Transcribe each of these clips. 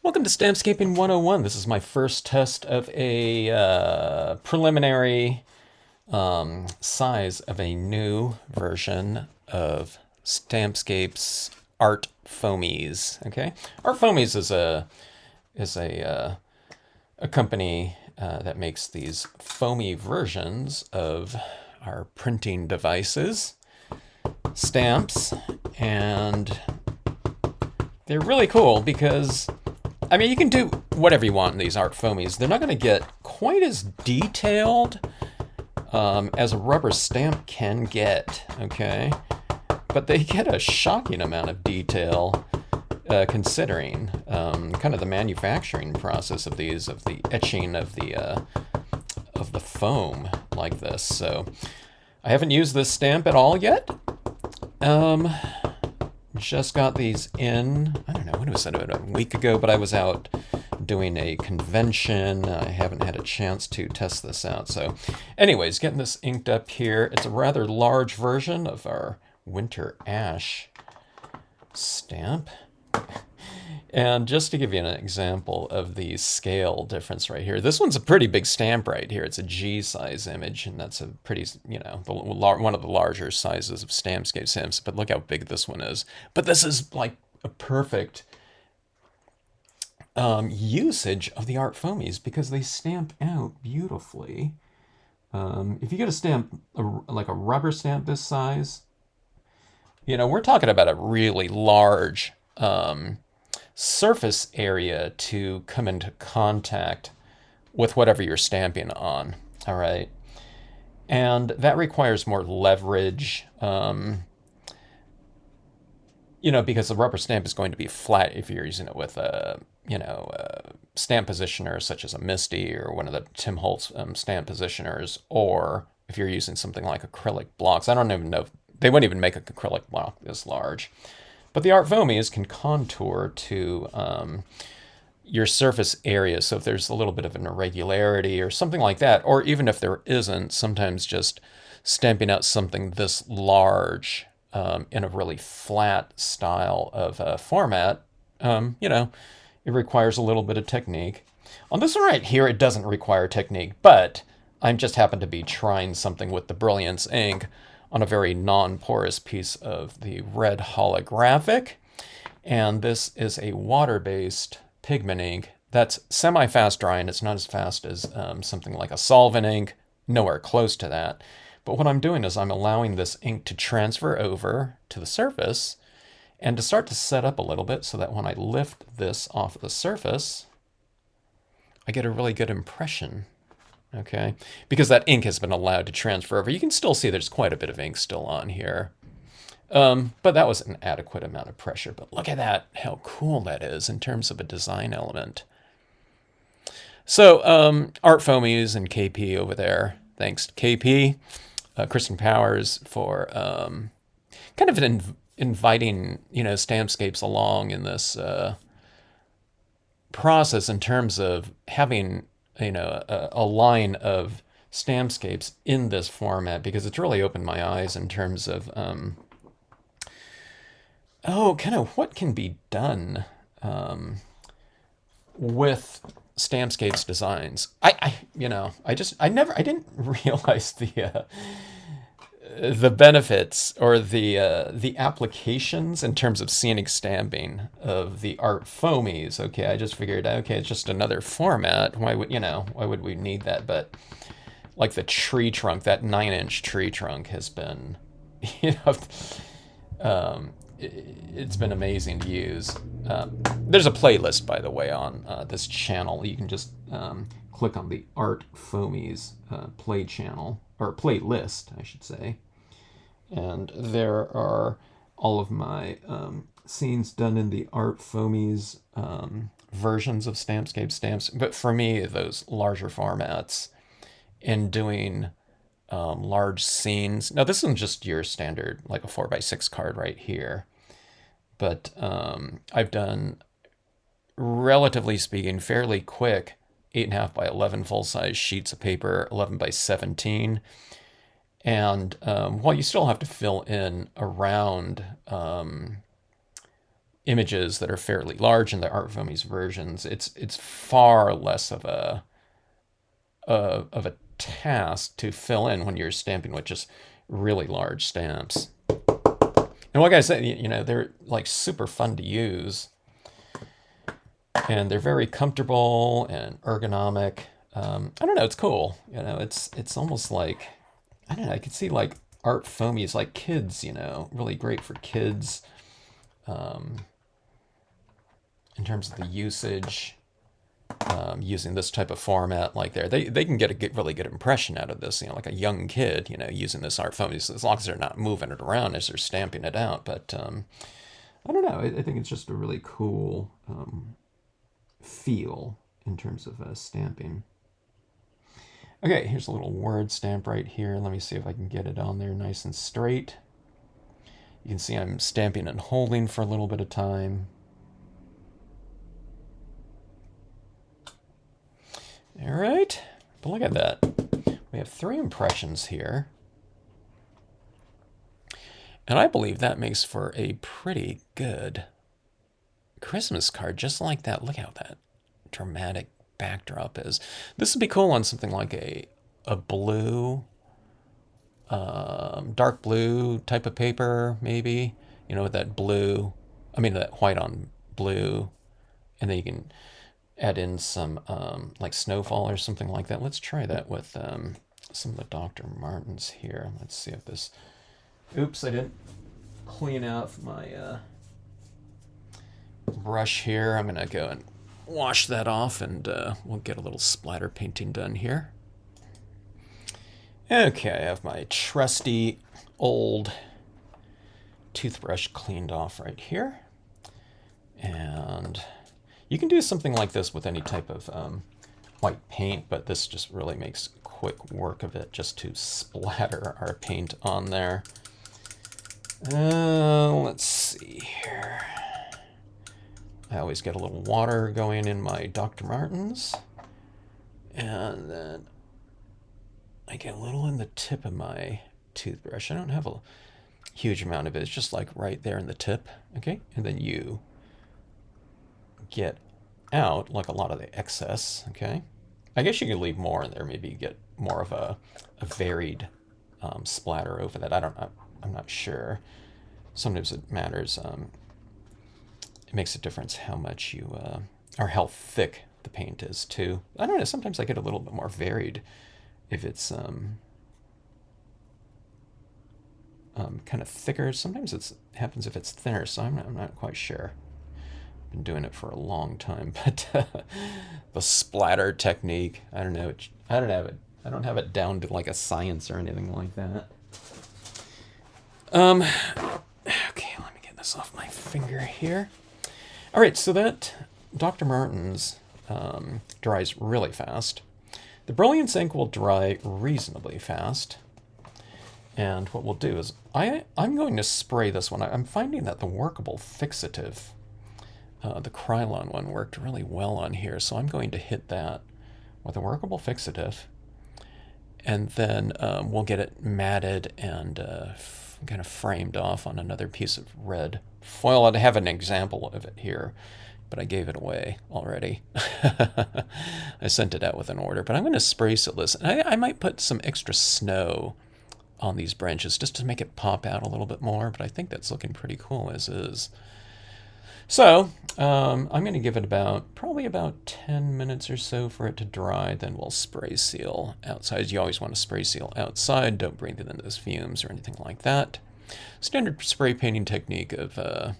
Welcome to Stampscaping 101. This is my first test of a preliminary size of a new version of Stampscapes Art Foamies. Okay, Art Foamies is a company that makes these foamy versions of our printing devices, stamps, and they're really cool because I mean, you can do whatever you want in these art foamies. They're not going to get quite as detailed as a rubber stamp can get, okay? But they get a shocking amount of detail considering kind of the manufacturing process of these, of the etching of the foam like this. So I haven't used this stamp at all yet. Just got these in, I don't know, when was it, a week ago, but I was out doing a convention. I haven't had a chance to test this out. So anyways, getting this inked up here. It's a rather large version of our Winter Ash stamp. And just to give you an example of the scale difference right here, this one's a pretty big stamp right here. It's a G size image, and that's a pretty, you know, one of the larger sizes of Stampscape stamps. But look how big this one is. But this is like a perfect usage of the art foamies because they stamp out beautifully. If you get a stamp, like a rubber stamp this size, you know, we're talking about a really large surface area to come into contact with whatever you're stamping on. All right. And that requires more leverage, you know, because the rubber stamp is going to be flat if you're using it with a, you know, a stamp positioner such as a Misty or one of the Tim Holtz stamp positioners, or if you're using something like acrylic blocks. I don't even know if they wouldn't even make an acrylic block this large. But the art foamies can contour to your surface area. So if there's a little bit of an irregularity or something like that, or even if there isn't, sometimes just stamping out something this large in a really flat style of format, you know, it requires a little bit of technique. On this one right here, it doesn't require technique, but I just happen to be trying something with the Brilliance ink on a very non-porous piece of the red holographic. And this is a water-based pigment ink that's semi-fast drying. It's not as fast as something like a solvent ink, nowhere close to that. But what I'm doing is I'm allowing this ink to transfer over to the surface and to start to set up a little bit so that when I lift this off the surface, I get a really good impression. Okay, because that ink has been allowed to transfer over. You can still see there's quite a bit of ink still on here. But that was an adequate amount of pressure. But look at that, how cool that is in terms of a design element. So Art Foamies and KP over there. Thanks to KP, Kristen Powers, for kind of inviting, you know, Stampscapes along in this process in terms of having, you know, a line of Stampscapes in this format, because it's really opened my eyes in terms of kind of what can be done with Stampscapes designs. I didn't realize the benefits or the applications in terms of scenic stamping of the art foamies. Okay, I just figured, okay, it's just another format. Why would we need that? But like the tree trunk, that 9-inch tree trunk has been, you know, it's been amazing to use. There's a playlist, by the way, on this channel. You can just click on the Art Foamies play channel, or playlist, I should say. And there are all of my scenes done in the Art Foamies versions of Stampscape stamps. But for me, those larger formats and doing large scenes. Now, this isn't just your standard, like a 4x6 card right here. But I've done, relatively speaking, fairly quick 8.5 by 11 full-size sheets of paper, 11 by 17. And while you still have to fill in around images that are fairly large in the Art Foamies versions, it's far less of a task to fill in when you're stamping with just really large stamps. And like I said, they're like super fun to use, and they're very comfortable and ergonomic. I don't know, it's cool. It's almost like, I don't know, I could see like Art Foamies, like kids, really great for kids in terms of the usage. Using this type of format like they can get a really good impression out of this, like a young kid, using this Art Foamies, as long as they're not moving it around as they're stamping it out. But I don't know, I think it's just a really cool feel in terms of stamping. Okay, here's a little word stamp right here. Let me see if I can get it on there nice and straight. You can see I'm stamping and holding for a little bit of time. All right, but look at that. We have 3 impressions here. And I believe that makes for a pretty good Christmas card, just like that. Look how that dramatic backdrop is. This would be cool on something like a blue, dark blue type of paper, maybe. With that blue, that white on blue. And then you can add in some like snowfall or something like that. Let's try that with some of the Dr. Martens here. Let's see if this... Oops, I didn't clean out my brush here. I'm going to go and wash that off, and we'll get a little splatter painting done here. Okay, I have my trusty old toothbrush cleaned off right here. And you can do something like this with any type of white paint, but this just really makes quick work of it, just to splatter our paint on there. Let's see here. I always get a little water going in my Dr. Martens, and then I get a little in the tip of my toothbrush. I don't have a huge amount of it. It's just like right there in the tip, okay? And then you get out like a lot of the excess, okay? I guess you could leave more in there, maybe get more of a varied splatter over that. I'm not sure. Sometimes it matters. It makes a difference how much you, or how thick the paint is too. I don't know, sometimes I get a little bit more varied if it's kind of thicker. Sometimes it happens if it's thinner, so I'm not quite sure. Been doing it for a long time, but the splatter technique, I don't know. I don't have it down to like a science or anything like that. Okay, let me get this off my finger here. All right, so that Dr. Martens dries really fast. The Brilliance ink will dry reasonably fast. And what we'll do is I'm going to spray this one. I'm finding that the workable fixative, the Krylon one, worked really well on here, so I'm going to hit that with a workable fixative, and then we'll get it matted and kind of framed off on another piece of red foil. I have an example of it here, but I gave it away already. I sent it out with an order, but I'm going to spray seal this. And I might put some extra snow on these branches just to make it pop out a little bit more, but I think that's looking pretty cool as is. So I'm going to give it probably about 10 minutes or so for it to dry. Then we'll spray seal outside. You always want to spray seal outside. Don't breathe in those fumes or anything like that. Standard spray painting technique of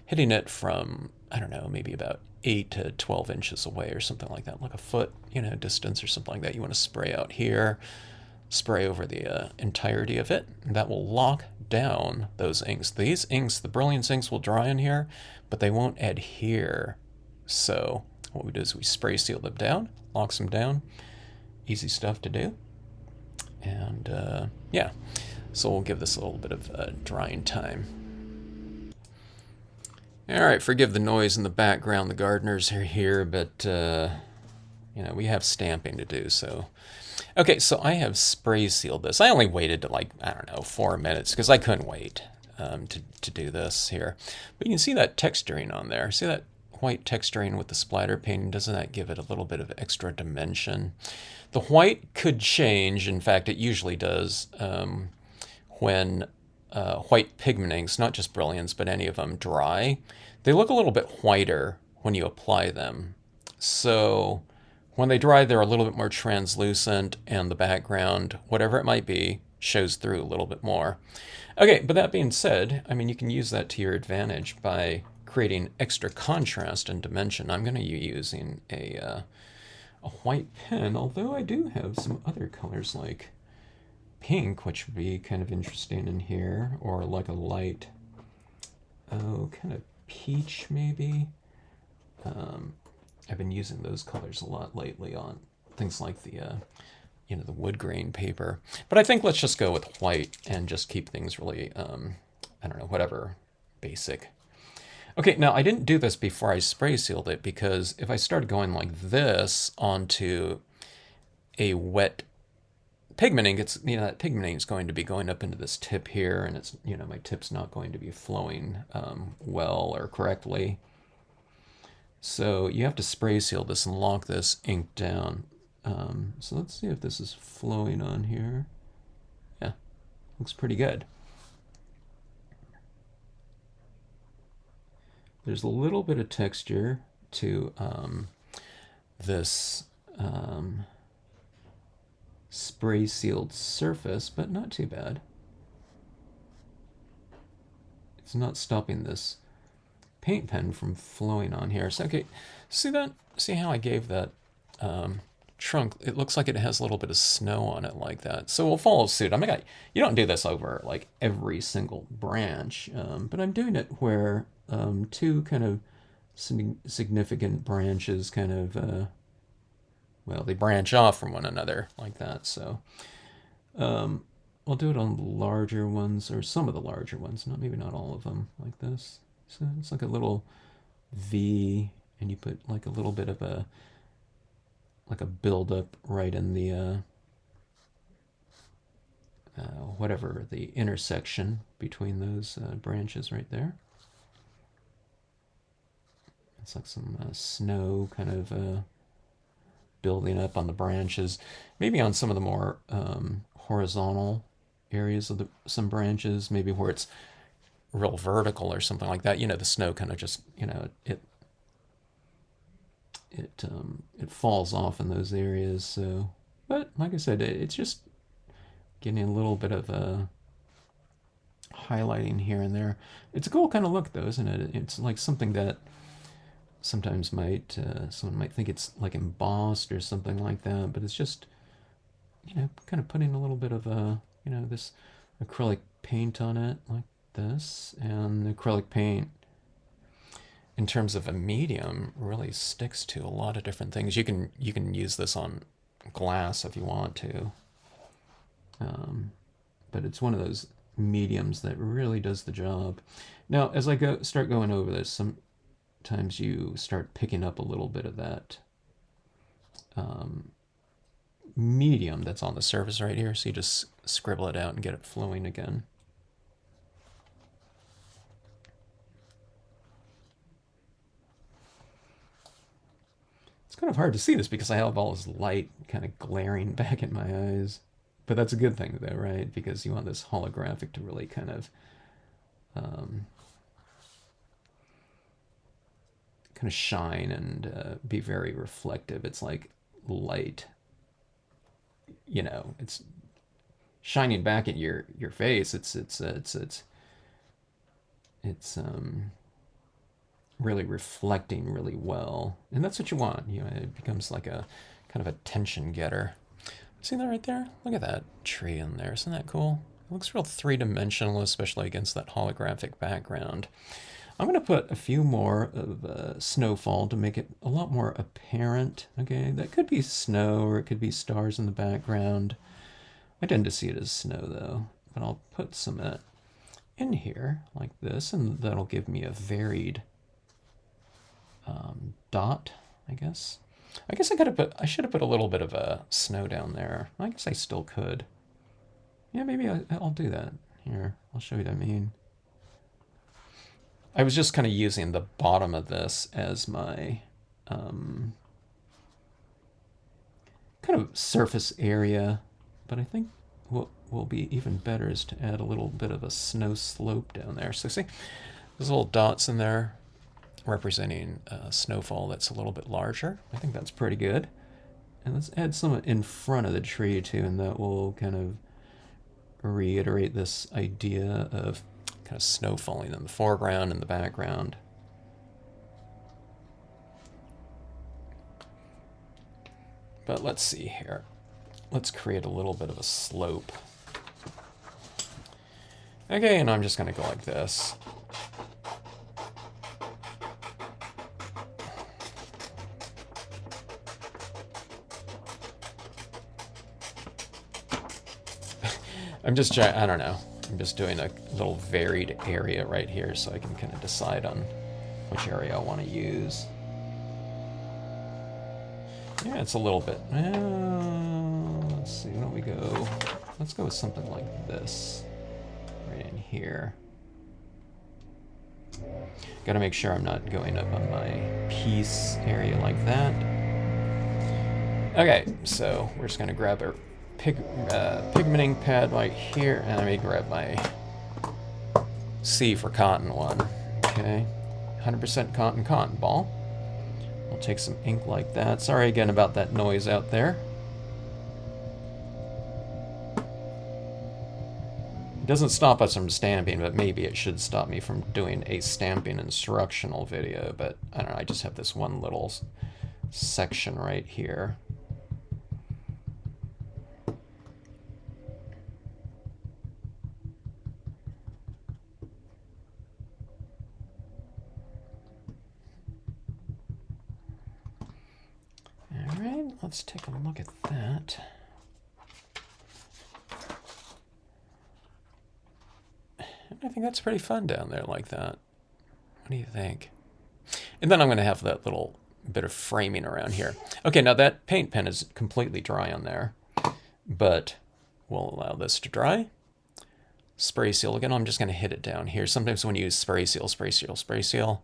hitting it from, I don't know, maybe about 8 to 12 inches away or something like that, like a foot, distance or something like that. You want to spray out here, spray over the entirety of it. And that will lock down those inks. These inks, the Brilliance inks, will dry in here, but they won't adhere. So what we do is we spray seal them down, locks them down. Easy stuff to do. And yeah, so we'll give this a little bit of drying time. All right, forgive the noise in the background. The gardeners are here, but we have stamping to do, so. Okay, so I have spray sealed this. I only waited to 4 minutes because I couldn't wait. to do this here. But you can see that texturing on there. See that white texturing with the splatter painting? Doesn't that give it a little bit of extra dimension? The white could change. In fact, it usually does when white pigment not just brilliants, but any of them dry. They look a little bit whiter when you apply them. So when they dry, they're a little bit more translucent, and the background, whatever it might be, shows through a little bit more. Okay, but that being said, I mean, you can use that to your advantage by creating extra contrast and dimension. I'm going to be using a white pen, although I do have some other colors like pink, which would be kind of interesting in here, or like a light, kind of peach maybe. I've been using those colors a lot lately on things like the the wood grain paper. But I think let's just go with white and just keep things really, I don't know, whatever, basic. Okay, now I didn't do this before I spray sealed it, because if I started going like this onto a wet pigmenting, it's, that pigmenting is going to be going up into this tip here, and it's, my tip's not going to be flowing well or correctly. So you have to spray seal this and lock this ink down. So let's see if this is flowing on here. Yeah, looks pretty good. There's a little bit of texture to this spray sealed surface, but not too bad. It's not stopping this paint pen from flowing on here. So, okay, see that? See how I gave that trunk? It looks like it has a little bit of snow on it like that. So we'll follow suit. You don't do this over like every single branch, but I'm doing it where two kind of significant branches kind of, well, they branch off from one another like that. So I'll do it on the larger ones, or some of the larger ones, maybe not all of them, like this. So it's like a little V, and you put like a little bit of a buildup right in the whatever the intersection between those branches right there. It's like some snow kind of building up on the branches, maybe on some of the more horizontal areas of some branches, maybe where it's real vertical or something like that. The snow kind of just, it falls off in those areas. So, but like I said, it's just getting a little bit of a highlighting here and there. It's a cool kind of look, though, isn't it? It's like something that sometimes someone might think it's like embossed or something like that, but it's just, kind of putting a little bit of this acrylic paint on it like this, and the acrylic paint, in terms of a medium, really sticks to a lot of different things. You can use this on glass if you want to, but it's one of those mediums that really does the job. Now, as I start going over this, sometimes you start picking up a little bit of that medium that's on the surface right here, so you just scribble it out and get it flowing again. It's kind of hard to see this because I have all this light kind of glaring back in my eyes. But that's a good thing, though, right? Because you want this holographic to really kind of shine and be very reflective. It's like light, it's shining back at your face. It's really reflecting really well, and that's what you want. It becomes like a kind of a tension getter. See that right there? Look at that tree in there. Isn't that cool? It looks real three-dimensional, especially against that holographic background. I'm going to put a few more of snowfall to make it a lot more apparent. Okay, that could be snow, or it could be stars in the background. I tend to see it as snow, though, but I'll put some in here like this, and that'll give me a varied dot, I guess. I should have put a little bit of snow down there. I guess I still could. Yeah, maybe I'll do that. Here, I'll show you what I mean. I was just kind of using the bottom of this as my kind of surface area, but I think what will be even better is to add a little bit of a snow slope down there. So see, there's little dots in there representing snowfall that's a little bit larger. I think that's pretty good. And let's add some in front of the tree too, and that will kind of reiterate this idea of kind of snow falling in the foreground and the background. But let's see here. Let's create a little bit of a slope. Okay, and I'm just going to go like this. I'm just trying, I don't know. I'm just doing a little varied area right here so I can kind of decide on which area I want to use. Yeah, it's a little bit. Let's see, why don't we go? Let's go with something like this right in here. Got to make sure I'm not going up on my piece area like that. Okay, so we're just going to grab our pigmenting pad right here, and let me grab my C for cotton one. Okay, 100% cotton ball. We'll take some ink like that. Sorry again about that noise out there. It doesn't stop us from stamping, but maybe it should stop me from doing a stamping instructional video. But I don't know, I just have this one little section right here. Let's take a look at that. I think that's pretty fun down there like that. What do you think? And then I'm going to have that little bit of framing around here. Okay, now that paint pen is completely dry on there, but we'll allow this to dry. Spray seal again. I'm just going to hit it down here. Sometimes when you use spray seal,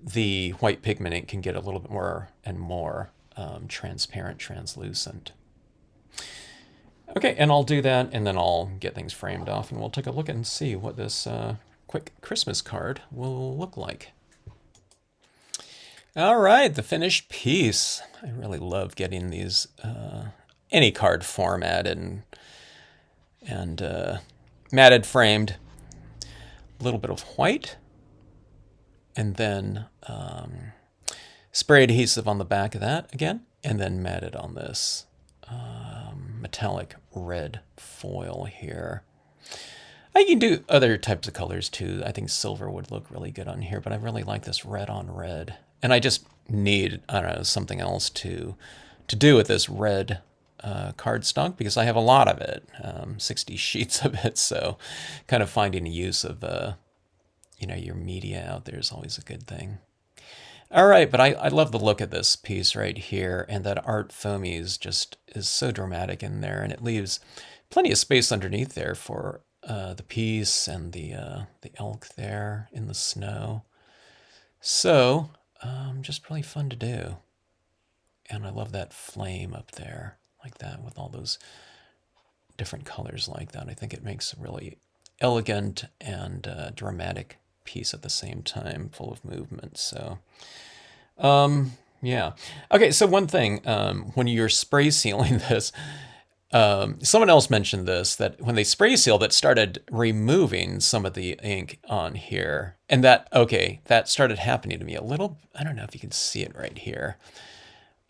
the white pigment ink can get a little bit more and more transparent, translucent. Okay, and I'll do that, and then I'll get things framed off, and we'll take a look and see what this quick Christmas card will look like. All right, the finished piece. I really love getting these any card formatted and matted, framed. A little bit of white, and then spray adhesive on the back of that again, and then matted on this metallic red foil here. I can do other types of colors too. I think silver would look really good on here, but I really like this red on red. And I just need, I don't know, something else to do with this red cardstock, because I have a lot of it, 60 sheets of it. So kind of finding a use of, you know, your media out there is always a good thing. All right, but I love the look of this piece right here, and that Art Foamies just is so dramatic in there, and it leaves plenty of space underneath there for the piece and the elk there in the snow. So just really fun to do, and I love that flame up there like that with all those different colors like that. I think it makes a really elegant and dramatic piece at the same time, full of movement. So yeah. Okay, so one thing, when you're spray sealing this, someone else mentioned this, that when they spray sealed, it started removing some of the ink on here. And that, okay, that started happening to me a little. I don't know if you can see it right here.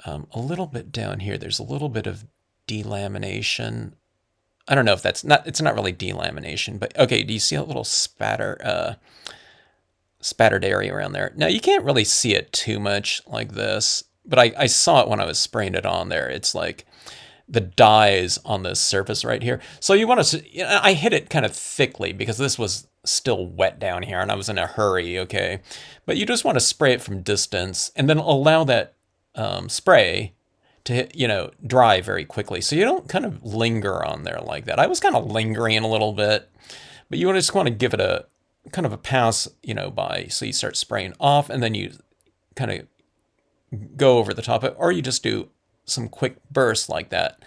A little bit down here, there's a little bit of delamination. I don't know if that's not, it's not really delamination, but okay, do you see a little spattered area around there? Now, you can't really see it too much like this, but I saw it when I was spraying it on there. It's like the dyes on this surface right here. So you want to, you know, I hit it kind of thickly because this was still wet down here and I was in a hurry, okay? But you just want to spray it from distance and then allow that spray to, you know, dry very quickly. So you don't kind of linger on there like that. I was kind of lingering a little bit, but you just want to give it kind of a pass, you know, by, so you start spraying off and then you kind of go over the top of it, or you just do some quick bursts like that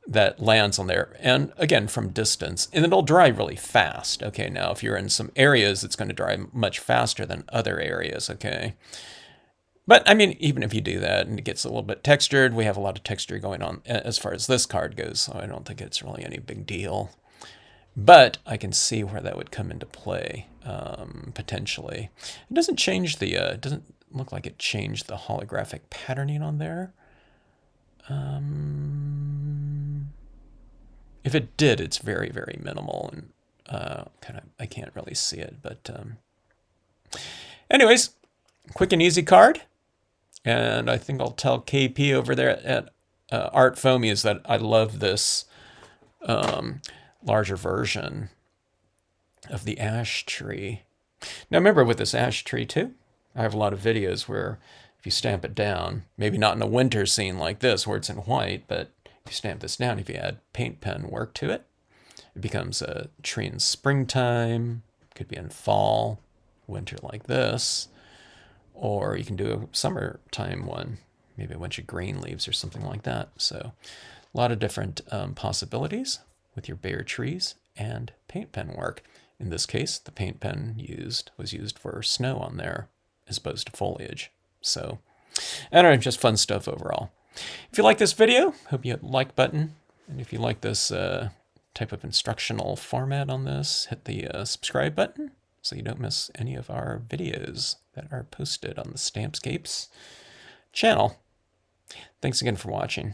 that lands on there. And again, from distance, and it'll dry really fast. Okay, now if you're in some areas, it's going to dry much faster than other areas. Okay. But I mean, even if you do that and it gets a little bit textured, we have a lot of texture going on as far as this card goes, so I don't think it's really any big deal. But I can see where that would come into play, potentially. It doesn't change the, it doesn't look like it changed the holographic patterning on there. If it did, it's very, very minimal, and I can't really see it. But anyways, quick and easy card. And I think I'll tell KP over there at Art Foamies that I love this larger version of the ash tree. Now remember, with this ash tree too, I have a lot of videos where if you stamp it down, maybe not in a winter scene like this where it's in white, but if you stamp this down, if you add paint pen work to it, it becomes a tree in springtime, could be in fall, winter like this, or you can do a summertime one, maybe a bunch of green leaves or something like that. So a lot of different possibilities with your bare trees and paint pen work. In this case, the paint pen was used for snow on there as opposed to foliage. So, I don't know, just fun stuff overall. If you like this video, hope you hit the like button. And if you like this type of instructional format on this, hit the subscribe button so you don't miss any of our videos that are posted on the Stampscapes channel. Thanks again for watching.